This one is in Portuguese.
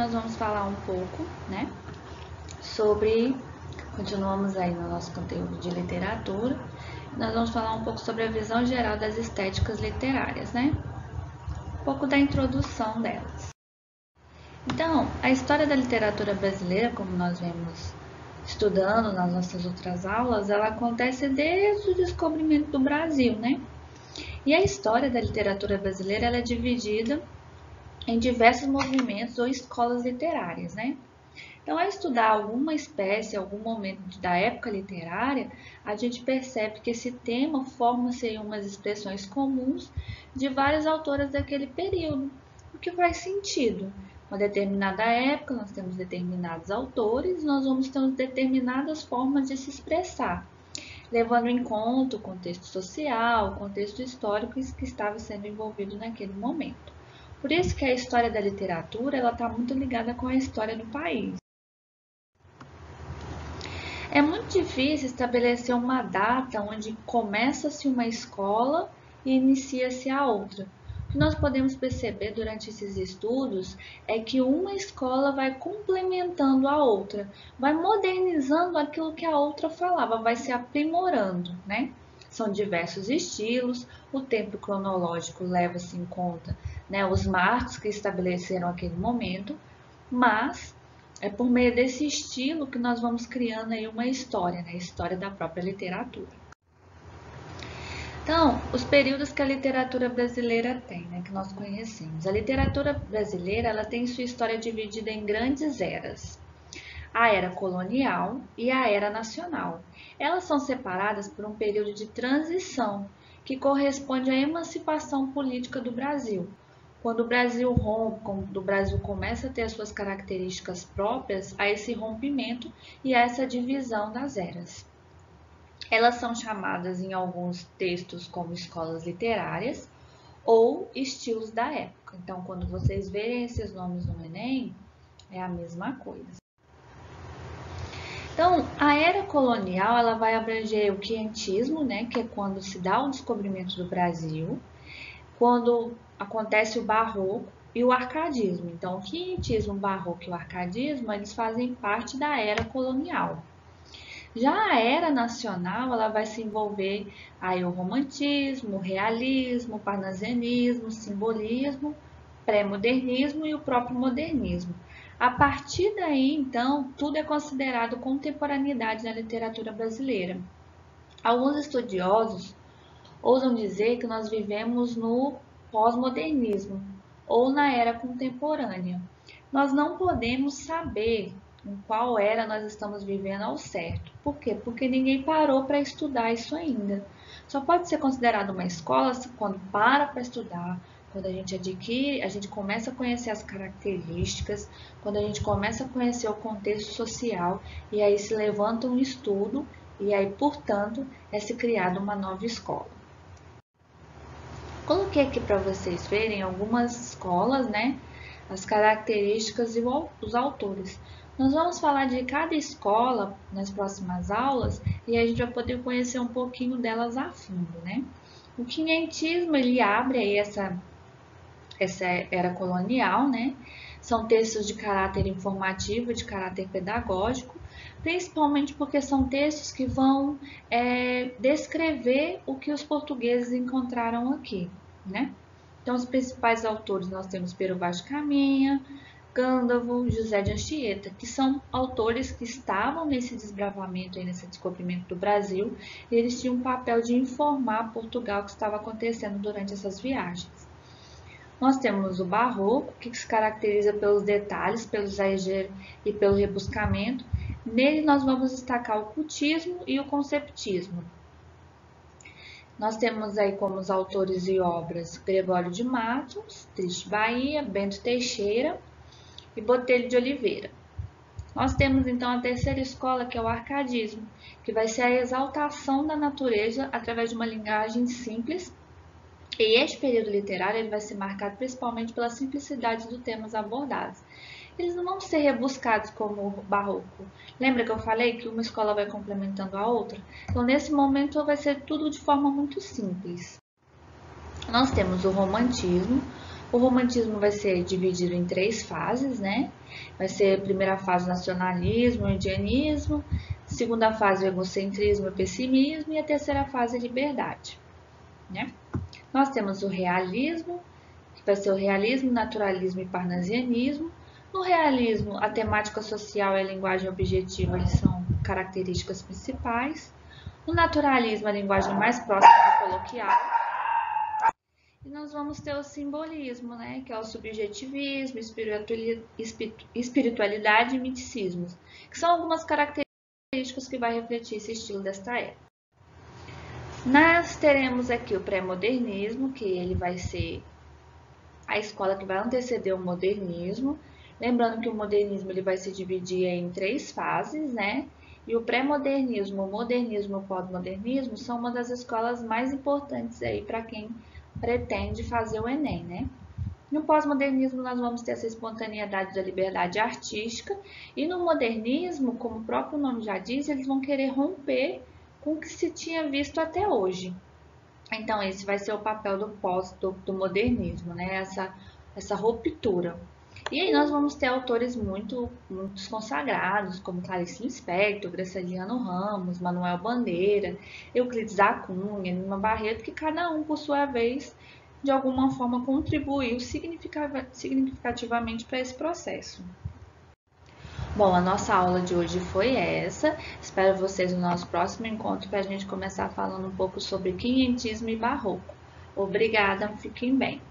nós vamos falar um pouco, né, continuamos aí no nosso conteúdo de literatura, nós vamos falar um pouco sobre a visão geral das estéticas literárias, né, um pouco da introdução delas. Então, a história da literatura brasileira, como nós vemos estudando nas nossas outras aulas, ela acontece desde o descobrimento do Brasil, né? E a história da literatura brasileira ela é dividida em diversos movimentos ou escolas literárias, né? Então, ao estudar alguma espécie, algum momento da época literária, a gente percebe que esse tema forma-se umas expressões comuns de várias autoras daquele período, o que faz sentido. Uma determinada época, nós temos determinados autores, nós vamos ter determinadas formas de se expressar, levando em conta o contexto social, o contexto histórico que estava sendo envolvido naquele momento. Por isso que a história da literatura está muito ligada com a história do país. É muito difícil estabelecer uma data onde começa-se uma escola e inicia-se a outra. O que nós podemos perceber durante esses estudos é que uma escola vai complementando a outra, vai modernizando aquilo que a outra falava, vai se aprimorando, né? São diversos estilos, o tempo cronológico leva-se em conta, né, os marcos que estabeleceram aquele momento, mas é por meio desse estilo que nós vamos criando aí uma história, né, a história da própria literatura. Então, os períodos que a literatura brasileira tem, né, que nós conhecemos. A literatura brasileira ela tem sua história dividida em grandes eras. A era colonial e a era nacional. Elas são separadas por um período de transição, que corresponde à emancipação política do Brasil. Quando o Brasil rompe, quando o Brasil começa a ter as suas características próprias, há esse rompimento e há essa divisão das eras. Elas são chamadas em alguns textos como escolas literárias ou estilos da época. Então, quando vocês verem esses nomes no Enem, é a mesma coisa. Então, a era colonial ela vai abranger o quientismo, né, que é quando se dá o descobrimento do Brasil, quando acontece o barroco e o arcadismo. Então, o quientismo, o barroco e o arcadismo, eles fazem parte da era colonial. Já a era nacional, ela vai se envolver aí o romantismo, o realismo, o parnasianismo, o simbolismo, pré-modernismo e o próprio modernismo. A partir daí, então, tudo é considerado contemporaneidade na literatura brasileira. Alguns estudiosos ousam dizer que nós vivemos no pós-modernismo ou na era contemporânea. Nós não podemos saber em qual era nós estamos vivendo ao certo. Por quê? Porque ninguém parou para estudar isso ainda. Só pode ser considerado uma escola quando para estudar, quando a gente adquire, a gente começa a conhecer as características, quando a gente começa a conhecer o contexto social e aí se levanta um estudo e aí, portanto, é se criada uma nova escola. Coloquei aqui para vocês verem algumas escolas, né? As características e os autores. Nós vamos falar de cada escola nas próximas aulas e a gente vai poder conhecer um pouquinho delas a fundo, né? O quinhentismo, ele abre aí essa era colonial, né? São textos de caráter informativo, de caráter pedagógico, principalmente porque são textos que vão descrever o que os portugueses encontraram aqui, né? Então, os principais autores nós temos Pero Vaz de Caminha, Gândavo, José de Anchieta, que são autores que estavam nesse desbravamento, nesse descobrimento do Brasil, e eles tinham um papel de informar Portugal o que estava acontecendo durante essas viagens. Nós temos o barroco, que se caracteriza pelos detalhes, pelo exagero e pelo rebuscamento. Nele nós vamos destacar o cultismo e o conceptismo. Nós temos aí como os autores e obras Gregório de Matos, Triste Bahia, Bento Teixeira e Botelho de Oliveira. Nós temos então a terceira escola, que é o arcadismo, que vai ser a exaltação da natureza através de uma linguagem simples. E este período literário ele vai ser marcado principalmente pela simplicidade dos temas abordados. Eles não vão ser rebuscados como o barroco. Lembra que eu falei que uma escola vai complementando a outra? Então, nesse momento, vai ser tudo de forma muito simples. Nós temos o romantismo, O romantismo vai ser dividido em 3 fases, né? Vai ser a primeira fase, nacionalismo, indianismo, segunda fase, egocentrismo e pessimismo, e a terceira fase, liberdade, né? Nós temos o realismo, que vai ser o realismo, naturalismo e parnasianismo. No realismo, a temática social e a linguagem objetiva eles são características principais. No naturalismo, a linguagem mais próxima do coloquial. E nós vamos ter o simbolismo, né, que é o subjetivismo, espiritualidade e miticismo, que são algumas características que vai refletir esse estilo desta época. Nós teremos aqui o pré-modernismo, que ele vai ser a escola que vai anteceder o modernismo. Lembrando que o modernismo ele vai se dividir em 3 fases, né? E o pré-modernismo, o modernismo e o pós-modernismo são uma das escolas mais importantes aí para quem pretende fazer o Enem, né? No pós-modernismo, nós vamos ter essa espontaneidade da liberdade artística, e no modernismo, como o próprio nome já diz, eles vão querer romper com o que se tinha visto até hoje. Então, esse vai ser o papel do modernismo, né? Essa ruptura. E aí nós vamos ter autores muito consagrados, como Clarice Lispector, Graciliano Ramos, Manuel Bandeira, Euclides da Cunha, Lima Barreto, que cada um, por sua vez, de alguma forma contribuiu significativamente para esse processo. Bom, a nossa aula de hoje foi essa. Espero vocês no nosso próximo encontro para a gente começar falando um pouco sobre quinhentismo e barroco. Obrigada, fiquem bem.